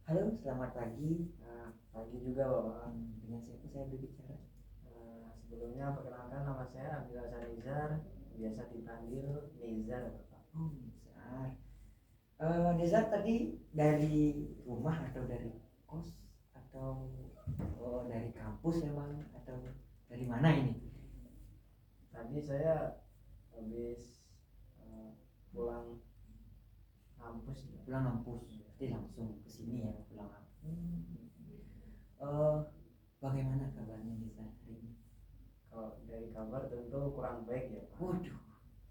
Halo, selamat pagi. Pagi juga Bapak. Dengan siapa saya berbicara? Sebelumnya perkenalkan nama saya Abdul Hasan Nizar, biasa dipanggil Nizar Bapak. Oh, Nizar. Nizar tadi dari rumah atau dari kos atau dari kampus emang atau dari mana ini? Tadi saya habis pulang kampus ya. Pulang kampus, berarti langsung ke sini ya pulang kampus. Eh, Bagaimana kabarnya Nizar hari ini? Kalau dari kabar tentu kurang baik ya Pak. Waduh.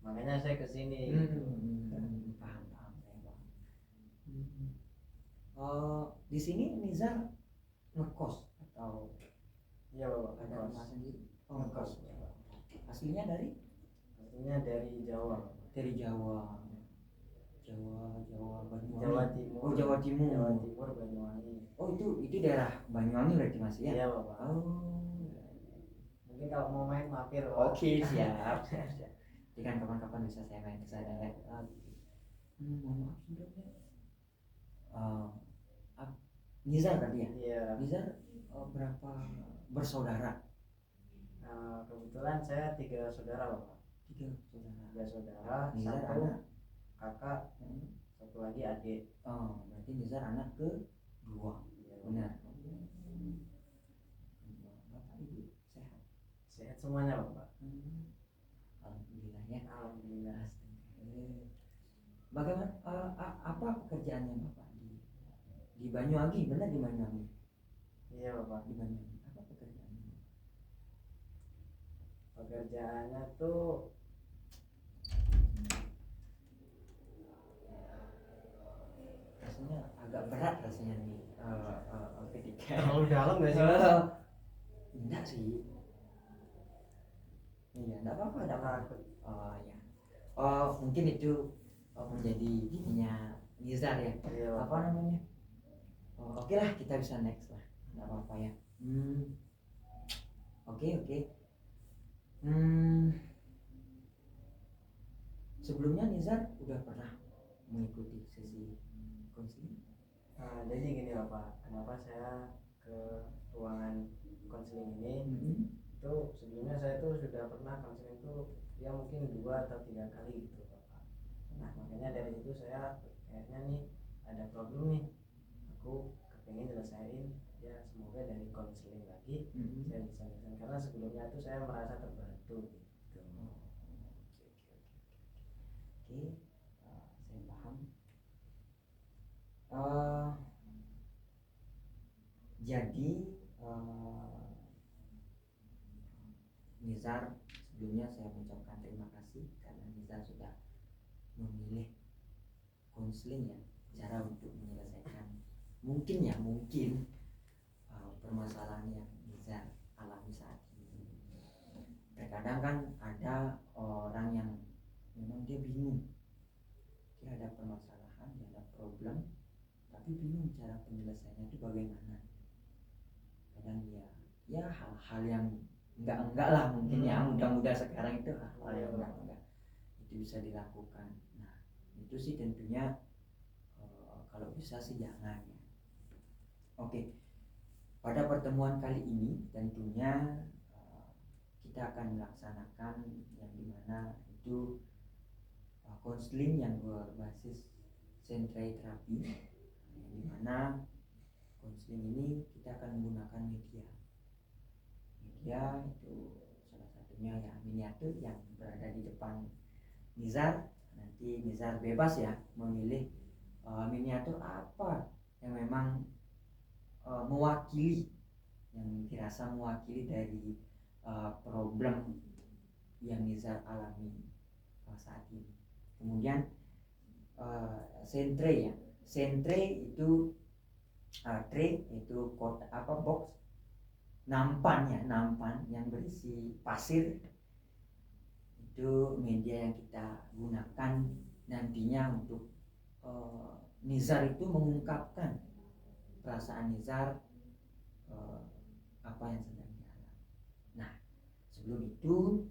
Makanya saya kesini. Paham, paham, saya paham. Di sini Nizar ngekos atau Iya Bapak. ada rumah sendiri? Ngekos. Aslinya dari? Aslinya dari Jawa Bapak. Dari Jawa Banyuwangi. Jawa Timur. Oh, Jawa Timur. Jawa Timur Banyuwangi. Oh, itu daerah Banyuwangi berarti Mas ya? Iya Bapak. Oh. Mungkin kalau mau main mampir Bapak. Oke, siap. Jadi kan kapan-kapan bisa saya main ke sana ya. Mohon maaf sebelumnya. Nizar tadi ya? Iya. Nizar berapa bersaudara? Kebetulan saya 3 saudara Bapak. 3 saudara. 3 saudara, Nizar satu anak kakak, satu lagi adik. Oh, berarti Nizar anak kedua. Ya, Benar. Bapak ibu sehat? sehat semuanya Bapak. Alhamdulillah ya. Alhamdulillah. Bagaimana apa pekerjaannya Bapak di Banyuwangi? Benar di Banyuwangi? Iya Bapak. Di Banyuwangi. Apa pekerjaannya? Pekerjaannya tuh Rasanya agak berat rasanya nih ketika terlalu dalam gak sih? enggak sih. Iya, enggak apa-apa, enggak apa-apa. Oh ya. Mungkin itu menjadi ininya Nizar ya. Iya, Apa namanya? Oke lah, kita bisa next lah. Enggak apa-apa ya. Oke. Sebelumnya Nizar udah pernah mengikuti sesi konseling? Jadi gini Bapak, kenapa saya ke ruangan konseling ini? Itu sebelumnya saya tuh sudah pernah konseling tuh ya mungkin 2 atau 3 kali gitu Bapak. Nah makanya dari situ saya kayaknya nih ada problem nih, aku kepengen nyelesain ya, semoga dari konseling lagi saya bisa nyelesain, karena sebelumnya itu saya merasa terbantu gitu. Oke, saya paham. Jadi Nizar, sebelumnya saya mengucapkan terima kasih karena Nizar sudah memilih konseling ya, cara untuk menyelesaikan mungkin permasalahan yang Nizar alami saat ini. Terkadang kan ada orang yang memang dia bingung, dia ada permasalahan, dia ada problem, tapi bingung cara penyelesaiannya itu bagaimana. Kadang ya hal-hal yang enggak lah mungkin ya, mudah-mudah sekarang itu hal-hal yang enggak itu bisa dilakukan. Nah itu sih tentunya kalau bisa sih jangan ya. Oke, pada pertemuan kali ini tentunya kita akan melaksanakan yang dimana itu konseling yang berbasis sensory terapi, yang dimana konseling ini kita akan menggunakan media itu salah satunya ya miniatur yang berada di depan Nizar. Nanti Nizar bebas ya memilih miniatur apa yang memang mewakili, yang dirasa mewakili dari problem yang Nizar alami saat ini. Kemudian sentre ya, sentre itu tray itu kotak box, nampan yang berisi pasir, itu media yang kita gunakan nantinya untuk Nizar itu mengungkapkan perasaan Nizar apa yang sedang dialami. Nah sebelum itu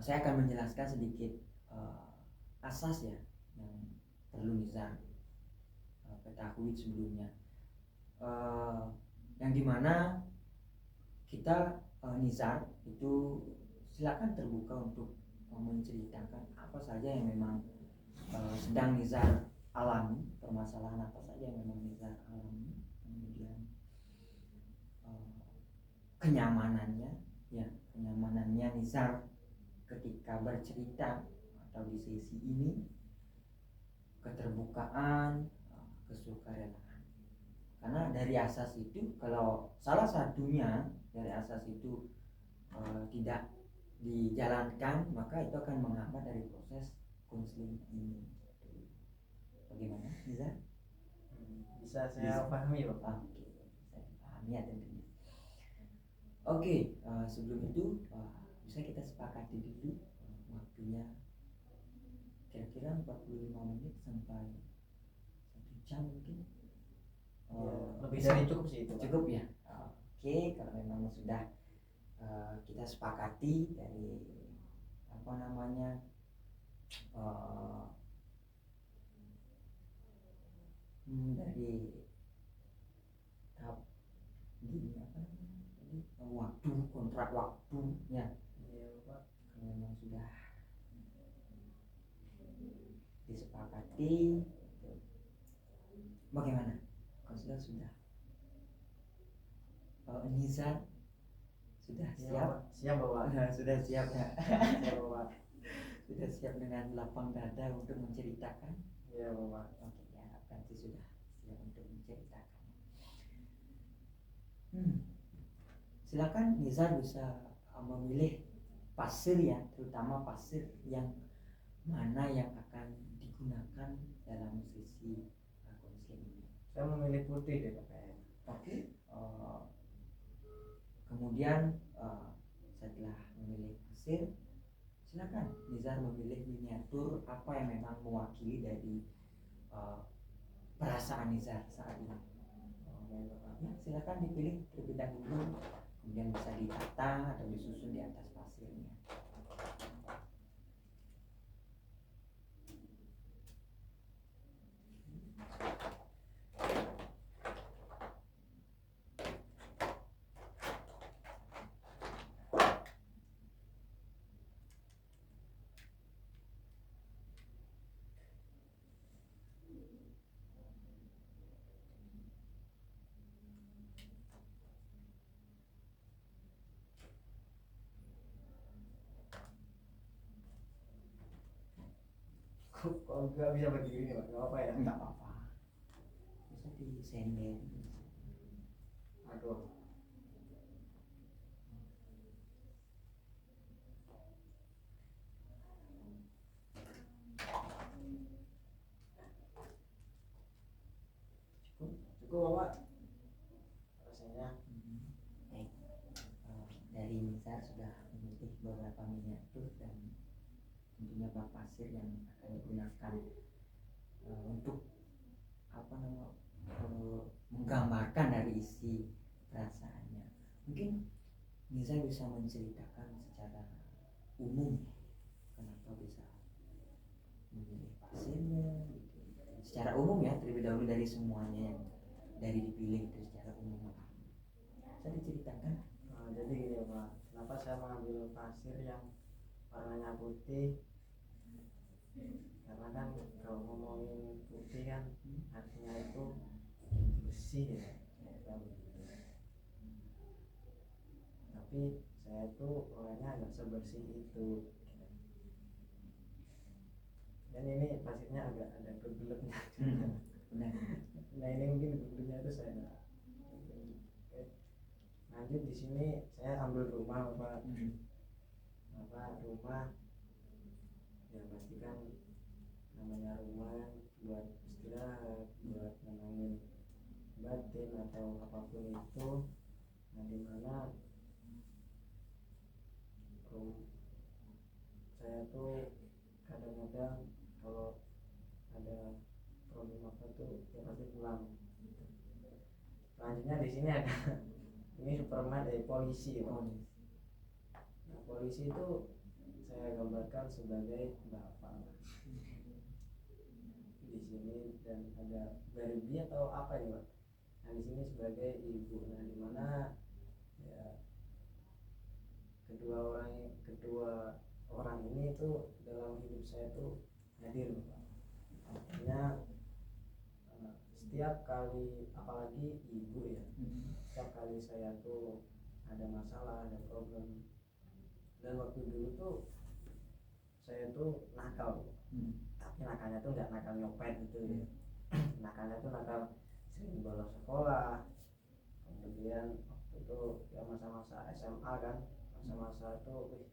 saya akan menjelaskan sedikit asas ya yang perlu Nizar ketahui sebelumnya, yang dimana kita nizar itu silakan terbuka untuk menceritakan apa saja yang memang sedang nizar alami, permasalahan apa saja yang memang nizar alami, kemudian kenyamanannya nizar ketika bercerita atau di sesi ini, keterbukaan, kesukarelaan. Karena dari asas itu, kalau salah satunya dari asas itu tidak dijalankan, maka itu akan menghambat dari proses konseling ini. Bagaimana, Nizar? Bisa saya pahami, Pak. Oke, bisa dipahami ya tentunya. Oke, sebelum itu bisa kita sepakati dulu waktunya kira-kira 45 menit sampai 1 jam mungkin. Lebih dari cukup sih itu, Pak. Cukup ya. Oke, kalau memang sudah kita sepakati dari apa namanya dari tahap gini apa namanya tadi, waktu, kontrak waktunya, Pak. kalau memang sudah disepakati, bagaimana? Konselor sudah Nizar sudah siap? Siap, Bapak. Sudah siap ya? Siap, Bapak. Sudah siap dengan lapang dada untuk menceritakan? Iya, Bapak. Oke, ya berarti sudah siap untuk menceritakan. Silakan Nizar bisa memilih pasir ya, terutama pasir yang mana yang akan digunakan dalam sesi konseling ini. Saya memilih putih deh, Pak. Oke. Kemudian setelah memilih pasir, silakan Nizar memilih miniatur apa yang memang mewakili dari perasaan Nizar saat ini. Ya, silakan dipilih terlebih dahulu, kemudian bisa ditata atau disusun di atas pasirnya. Kok nggak bisa berdiri nih, Pak? Nggak apa ya? Enggak apa-apa, bisa disender. Aduh. Cukup, Bapak. Rasanya. Baik. Dari Nizar sudah memilih beberapa miniatur dan tentunya bak pasir yang akan digunakan untuk apa namanya menggambarkan dari isi perasaannya. Mungkin Nizar bisa menceritakan secara umum kenapa bisa memilih pasirnya gitu. Secara umum ya, terlebih dahulu dari semuanya yang dari dipilih itu secara umum. Bisa diceritakan? Jadi gini, Pak. Kenapa saya mengambil pasir yang warnanya putih? Karena kan kalau ngomongin putih kan artinya itu bersih ya. Tapi saya tuh orangnya nggak sebersih itu. Dan ini pasirnya agak ada kebeletnya. Benar. Nah ini mungkin kebeletnya itu saya nggak. Lanjut di sini saya ambil rumah, Bapak. Rumah ya pasti kan namanya rumah buat istirahat, buat nenangin batin atau apapun itu. Nah dimana saya tuh kadang-kadang kalau ada problem apa tuh ya pasti pulang. Selanjutnya di sini ada ini Superman dari polisi, Pak. Nah polisi itu saya gambarkan sebagai bapak. Di sini dan ada Barbie atau apa ini Pak? Nah di sini sebagai ibu, nah di mana ya kedua orang ini tuh dalam hidup saya tuh hadir Pak. Artinya setiap kali, apalagi ibu ya, setiap kali saya tuh ada masalah, ada problem, dan waktu dulu tuh saya tuh nakal, tapi nakalnya tuh nggak nakal nyopet gitu ya. Nakalnya tuh nakal sering bolos sekolah, kemudian waktu itu ya masa-masa SMA kan, masa-masa itu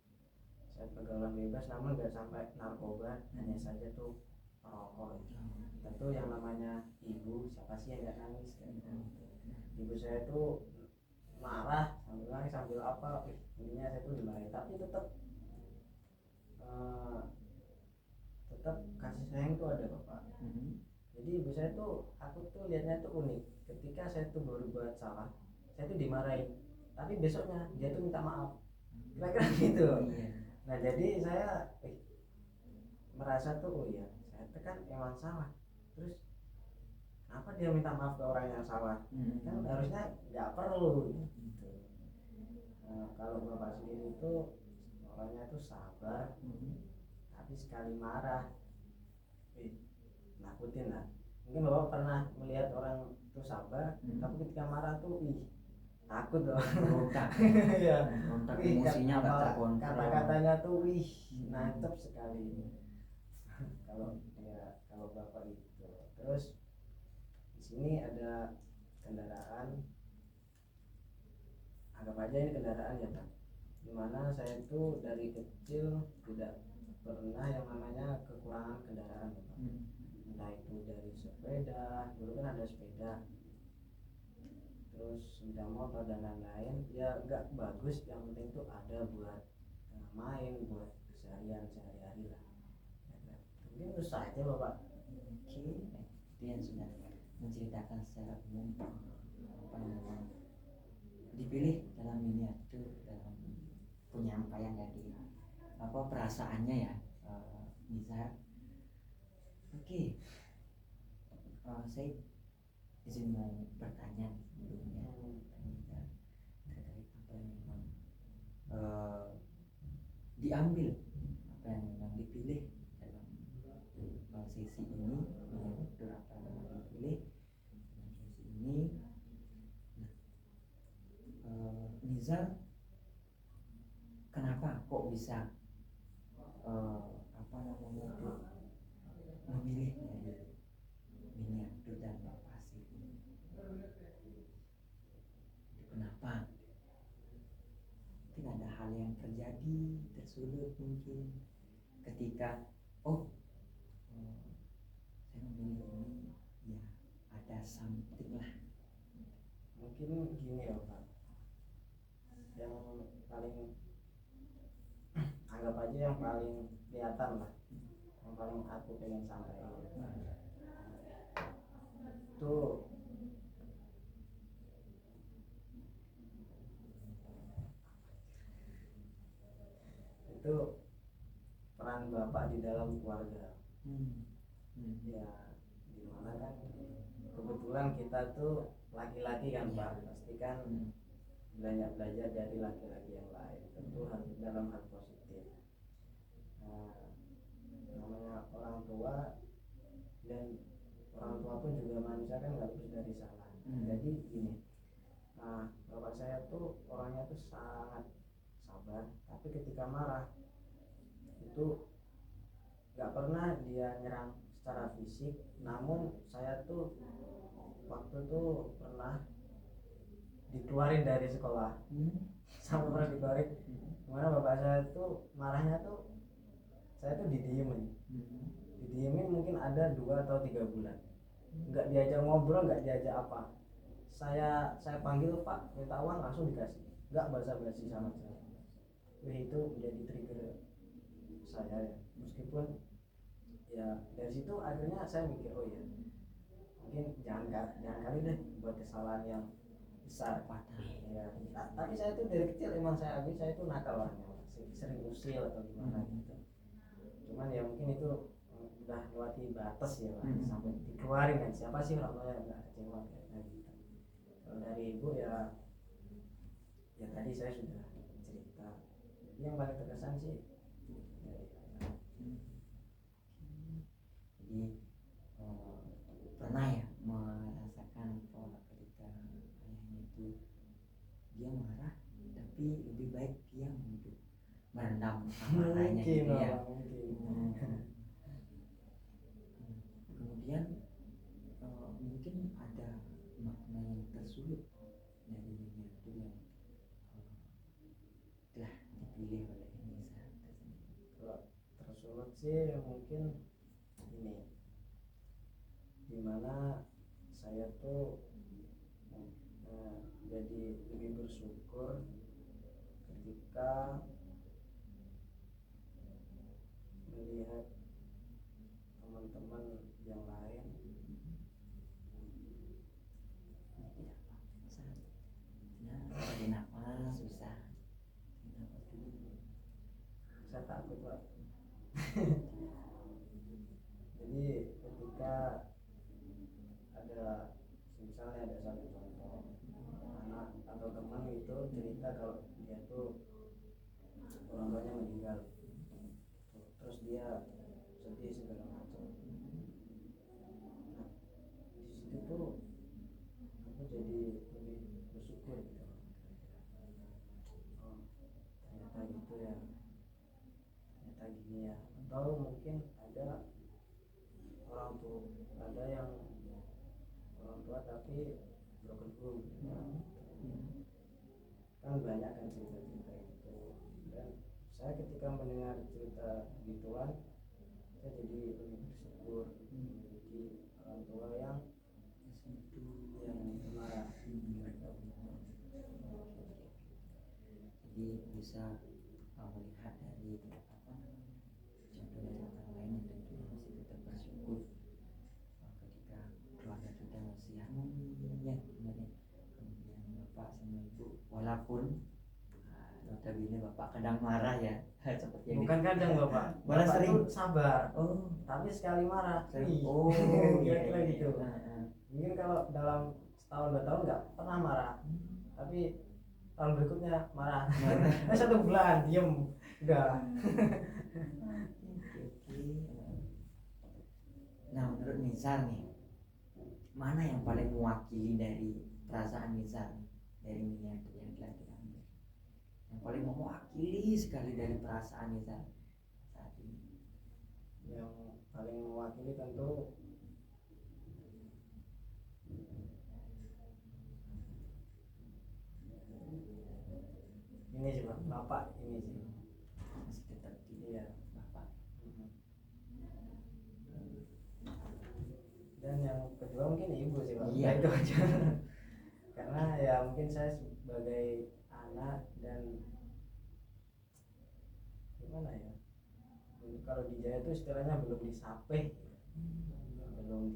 saya pergaulan bebas namun nggak sampai narkoba, hanya saja tuh perokok. Tentu yang namanya ibu, siapa sih yang nggak nangis kan? Ibu saya tuh marah sambil nangis sambil apa, intinya saya tuh dimarahin, tapi tetap kasih sayang tuh ada Bapak. Jadi ibu saya tuh, aku tuh lihatnya tuh unik. Ketika saya tuh baru buat salah, saya tuh dimarahin, tapi besoknya dia tuh minta maaf. Kira-kira gitu. Nah jadi saya merasa tuh oh iya, saya tuh kan emang salah. Terus kenapa dia minta maaf ke orang yang salah? Kan harusnya nggak perlu gitu. Nah, kalau Bapak sendiri itu orangnya tuh sabar, tapi sekali marah nakutin lah. Mungkin Bapak pernah melihat orang tuh sabar, tapi ketika marah tuh takut loh. Berontak. Ya. Berontak, emosinya nggak terkontrol. Kata-katanya tuh nancep sekali. Kalau Bapak itu. Terus di sini ada kendaraan, anggap aja ini kendaraan ya Pak, dimana saya itu dari kecil tidak pernah yang namanya kekurangan kendaraan ya Pak. Entah itu dari sepeda, dulu kan ada sepeda, terus sepeda motor dan lain-lain, ya nggak bagus, yang penting tuh ada buat main, buat keseharian sehari-hari lah. Mungkin itu saja Bapak. Oke, itu yang sudah menceritakan secara umum apa yang dipilih dalam miniatur, dalam penyampaian dari apa perasaannya ya, Nizar. Oke, saya izin mau bertanya sebelumnya terkait apa yang memang diambil, apa yang memang dipilih dalam sesi ini, miniatur apa yang memang dipilih dalam sesi ini. Nizar, kenapa kok bisa apa namanya itu memilih dari miniatur dan pasif ini? Kenapa? Mungkin ada hal yang terjadi, tersulut mungkin ketika saya memilih ini, ya ada something lah. Mungkin gini ya Pak, yang paling anggap aja yang paling kelihatan lah, yang paling aku pengen sampaikan itu peran Bapak di dalam keluarga. Ya gimana kan, kebetulan kita tuh laki-laki kan Pak, pasti kan belajar dari laki-laki yang lain, tentu harus dalam hal positif. Namanya orang tua, dan orang tua pun juga manusia kan nggak luput dari salah. Jadi gini, bapak saya tuh orangnya tuh sangat sabar, tapi ketika marah itu nggak pernah dia nyerang secara fisik. Namun saya tuh waktu tuh pernah dikeluarin dari sekolah, sampai pernah dikeluarin. Dimana bapak saya tuh marahnya tuh, saya tuh didiemin mungkin ada 2 atau 3 bulan, nggak diajak ngobrol, nggak diajak apa. Saya panggil Pak minta uang langsung dikasih, nggak basa-basi sama saya. Itu menjadi trigger saya ya. Meskipun ya dari situ akhirnya saya mikir oh ya mungkin jangan kali deh buat kesalahan yang besar ya. Tapi saya tuh dari kecil emang saya tuh nakal orangnya, sering usil atau gimana gitu. Cuman ya mungkin itu udah melewati batas ya Pak, sampai dikeluarin kan, siapa sih orang tua yang nggak kecewa kayak gitu. Kalau dari ibu ya tadi saya sudah cerita, jadi yang paling terkesan sih dari ayah. Jadi pernah ya merasakan bahwa ketika ayahnya itu dia marah, tapi lebih baik diam untuk meredam amarahnya Mungkin gitu ya. Pak, mungkin. Kemudian mungkin ada makna yang tersulut dari miniatur yang telah dipilih oleh Nisa tersebut. Kalau tersulut sih mungkin ini, dimana saya tuh jadi lebih bersyukur ketika melihat teman-teman yang lain Tarik nafas, susah. Tarik nafas dulu. saya takut Pak. Jadi ketika ada misalnya ada satu contoh anak atau teman itu cerita kalau dia tuh orang tuanya meninggal, terus dia sedih segala macam, di situ tuh aku jadi lebih bersyukur gitu. Oh, ternyata gitu ya, ternyata gini ya. Atau mungkin ada orang tua, ada yang orang tua tapi broken home gitu. Kan banyak kan cerita-cerita gitu, dan saya ketika mendengar cerita gituan saya jadi lebih bersyukur memiliki orang tua yang marah. Jadi bisa melihat dari contoh dari orang lain yang tentunya masih tetap bersyukur ketika keluarga kita masih harmoni ya sebenarnya. Kemudian bapak sama ibu walaupun notabene bapak kadang marah ya seperti yang Bukan kadang Bapak, malah Bapak sering. tuh sabar, Oh, tapi sekali marah, oh, kira-kira iya, gitu. iya. Mungkin kalau dalam setahun 2 tahun nggak pernah marah, tapi tahun berikutnya marah. Satu bulan diem, udah. Oke. Nah, menurut Nizar nih, mana yang paling mewakili dari perasaan Nizar dari miniatur yang telah diambil? Yang paling mewakili sekali dari perasaan Nizar saat ini? Yang paling mewakili tentu ini sih Pak, Bapak ini sih. Masih tetap di Iya. bapak. Dan yang kedua mungkin ibu sih Pak. Iya. Itu aja. Karena ya mungkin saya sebagai anak dan gimana ya, kalau di Jaya itu istilahnya belum disapeh, belum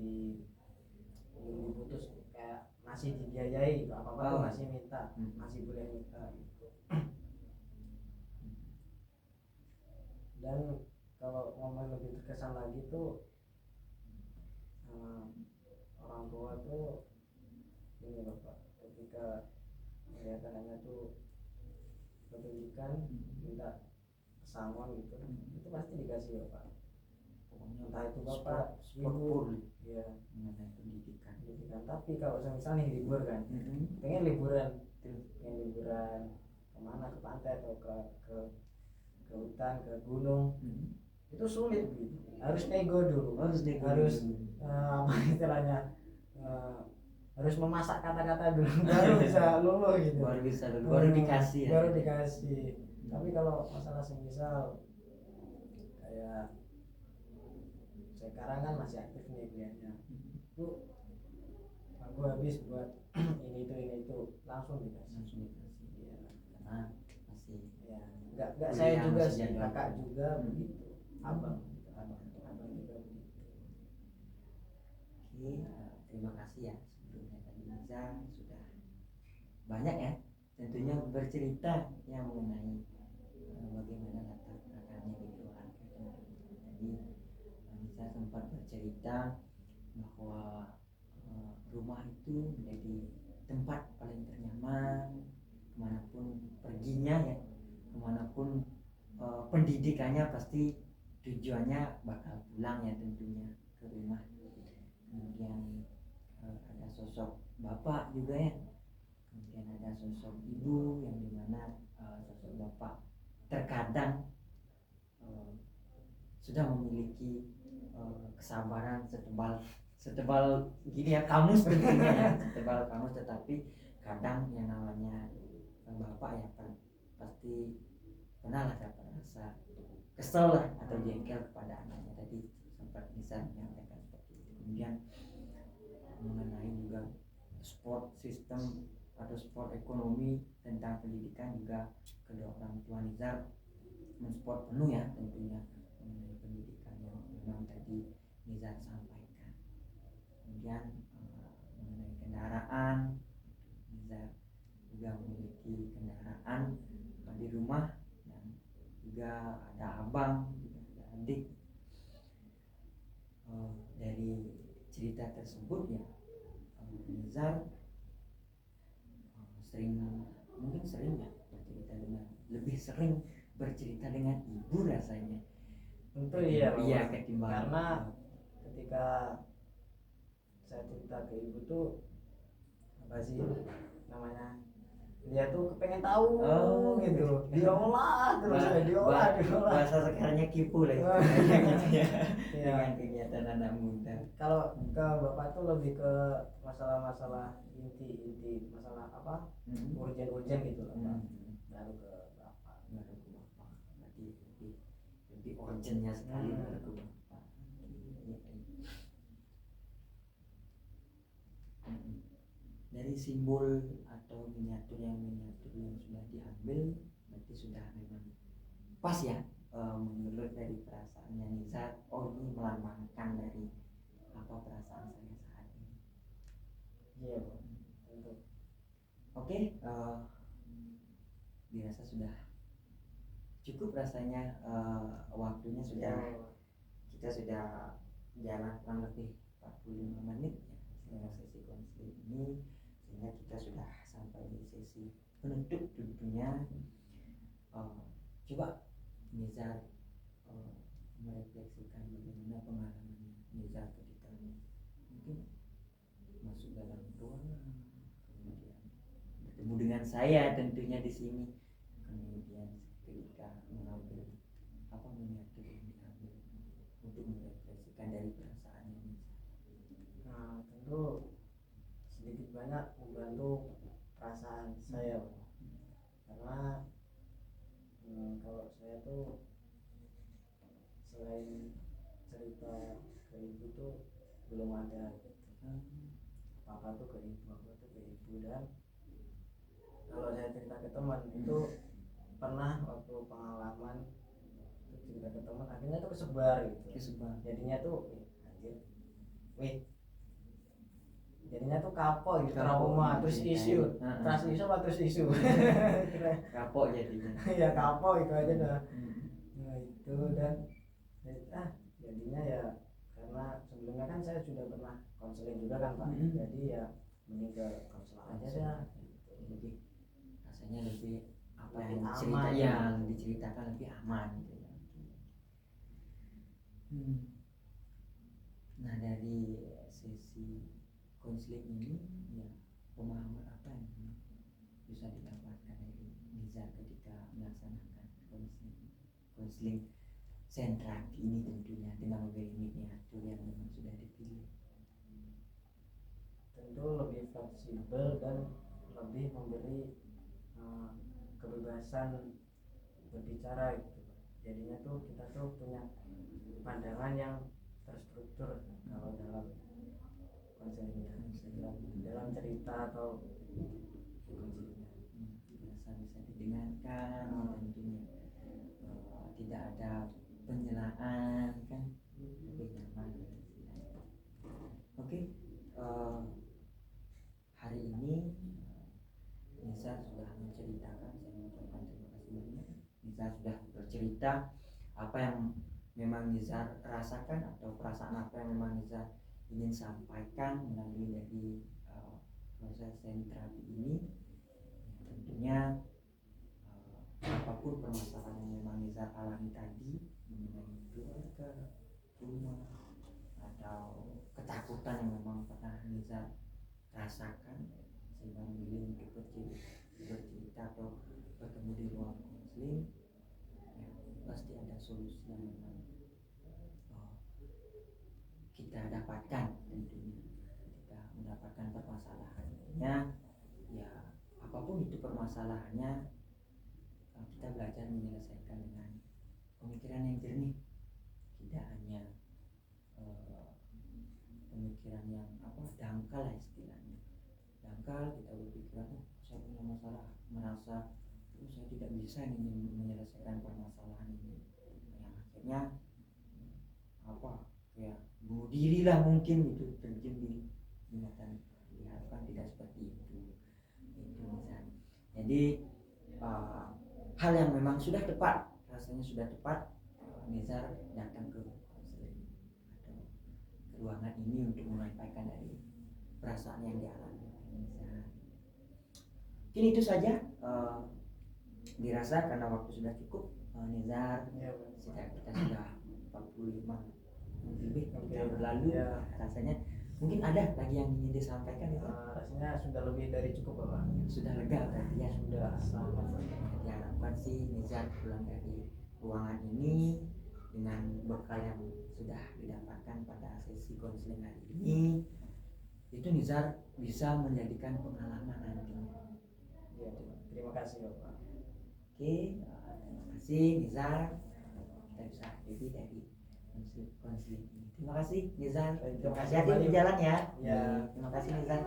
diputus, kayak masih dibiayai gitu, apa-apa tuh masih minta, masih boleh minta gitu. Dan kalau ngomong lebih terkesan lagi tuh orang tua tuh ini Bapak, ketika melihat anaknya tuh pendidikan minta pesangon gitu, itu pasti dikasih Bapak. Pokoknya Entah itu Bapak, ibu, ya mengenai pendidikan. Tapi kalau misalnya nih libur kan, pengen liburan kemana, ke pantai atau ke hutan, ke gunung, itu sulit gitu. Harus nego dulu, harus apa istilahnya, harus memasak kata-kata dulu baru bisa luluh gitu. Baru dikasih ya. Baru dikasih. Tapi kalau masalah semisal kayak sekarang kan masih aktif nih kuliahnya, itu aku habis buat ini itu langsung dikasih. Iya. Karena masih Ya, enggak saya juga sih, jadwal. kakak juga begitu, abang juga begitu. Oke, terima kasih ya sebelumnya tadi Niza sudah banyak ya tentunya bercerita yang mengenai bagaimana latar belakangnya di keluarga. Tadi Niza sempat bercerita bahwa rumah itu menjadi tempat paling ternyaman kemanapun perginya ya, kemanapun pendidikannya pasti tujuannya bakal pulang ya tentunya ke rumah. Kemudian ada sosok bapak juga ya, kemudian ada sosok ibu yang dimana sosok bapak terkadang sudah memiliki kesabaran setebal gini ya kamus tentunya ya, setebal kamus, tetapi kadang yang namanya bapak ya kan pasti pernah lah dapat rasa kesel lah atau jengkel kepada anaknya. Tadi sempat bisa menyampaikan seperti itu. Kemudian mengenai juga support sistem atau support ekonomi tentang pendidikan juga kedua orang tua Nizar mensupport penuh ya tentunya mengenai pendidikan yang memang tadi Nizar sampaikan. Kemudian mengenai kendaraan, Nizar juga memiliki kendaraan di rumah dan juga ada abang, juga ada adik. Dari cerita tersebut ya Nizar mungkin sering ya bercerita dengan, lebih sering bercerita dengan ibu rasanya. Tentu iya ketimbang karena ketika saya cerita ke ibu tuh apa sih namanya, dia tuh pengen tahu gitu, diolah terus diolah bahasa sekarangnya kipu lah itu gitu ya. Dengan kegiatan anak muda. Kalau ke bapak tuh lebih ke masalah-masalah inti masalah apa urgen gitu loh. Baru ke bapak Berarti lebih urgennya sekali baru ke bapak. Dari simbol atau miniatur yang sudah diambil berarti sudah memang pas ya, menurut dari perasaannya Nizar, ini melambangkan dari apa perasaan saya saat ini. Iya. Oke, dirasa sudah cukup rasanya, waktunya sudah kita sudah jalan kurang lebih 45 menit ya sesi konseling ini, sehingga kita sudah sampai di sesi penutup tentunya. Coba Nizar merefleksikan bagaimana pengalaman Nizar ketika mungkin masuk dalam ruangan, kemudian bertemu dengan saya tentunya di sini, kemudian ketika mengambil miniatur yang diambil untuk merefleksikan dari perasaan ini. Nah, tentu sedikit banyak membantu perasaan saya, karena kalau saya tuh selain cerita ke ibu tuh belum ada gitu. Apa tuh ke ibu, dan kalau saya cerita ke teman itu pernah waktu pengalaman itu cerita ke teman akhirnya tuh kesebar gitu. Jadinya tuh jadinya tuh kapok gitu, trauma, terus isu kapok jadinya. Ya kapok itu aja dah. Nah itu dan jadinya ya karena sebelumnya kan saya sudah pernah konseling juga kan Pak, jadi ya mending ke konselor aja dah. Jadi rasanya lebih apa yang aman, yang diceritakan lebih aman gitu ya. Nah dari sesi konseling ini ya, pemahaman apa yang bisa didapatkan dari Nizar ketika melaksanakan konseling sentra ini tentunya dengan memilih miniatur yang memang sudah dipilih? Tentu lebih fleksibel dan lebih memberi kebebasan berbicara gitu. Jadinya tuh kita tuh punya pandangan yang terstruktur kalau dalam konseling, dalam cerita atau bisa didengarkan tentunya, tidak ada penjelaan kan, lebih nyaman. Oke, hari ini Nizar sudah menceritakan, saya mengucapkan terima kasih banyak. Nizar sudah bercerita apa yang memang Nizar rasakan atau perasaan apa yang memang Nizar ingin sampaikan melalui dari proses terapi ini. Tentunya apapun permasalahan yang memang Nizar alami tadi mengenai keluarga, rumah, atau ketakutan yang memang pernah Nizar rasakan sehingga memilih untuk bercerita atau bertemu di ruang konseling, ya, pasti ada solusi yang memang kita dapatkan tentunya ketika mendapatkan permasalahannya. Ya apapun itu permasalahannya, kita belajar menyelesaikan dengan pemikiran yang jernih, tidak hanya pemikiran yang dangkal lah istilahnya. Dangkal kita berpikiran saya punya masalah, merasa saya tidak bisa ini menyelesaikan permasalahan ini, yang akhirnya ya bunuh diri lah mungkin, itu terjun di binatang. Diharapkan tidak seperti itu misalnya. Jadi hal yang memang sudah tepat, rasanya sudah tepat, Nizar datang ke konseling atau ke ruangan ini untuk menyampaikan dari perasaan yang dialami Nizar. Mungkin itu saja, dirasa karena waktu sudah cukup, Nizar. Kita sudah 45 lebih kita berlalu, rasanya mungkin ada lagi yang ingin disampaikan itu? Rasanya sudah lebih dari cukup Bapak. Sudah lega berarti ya. Sudah sangat. Diharapkan sih Nizar pulang dari ruangan ini dengan bekal yang sudah didapatkan pada sesi konseling hari ini, itu Nizar bisa menjadikan pengalaman nantinya. Ya, terima kasih Bapak. Oke, terima kasih Nizar, kita bisa jadi dari konseling ini. Terima kasih Nizar, terima kasih hati di jalan ya. Ya. Terima kasih Nizar.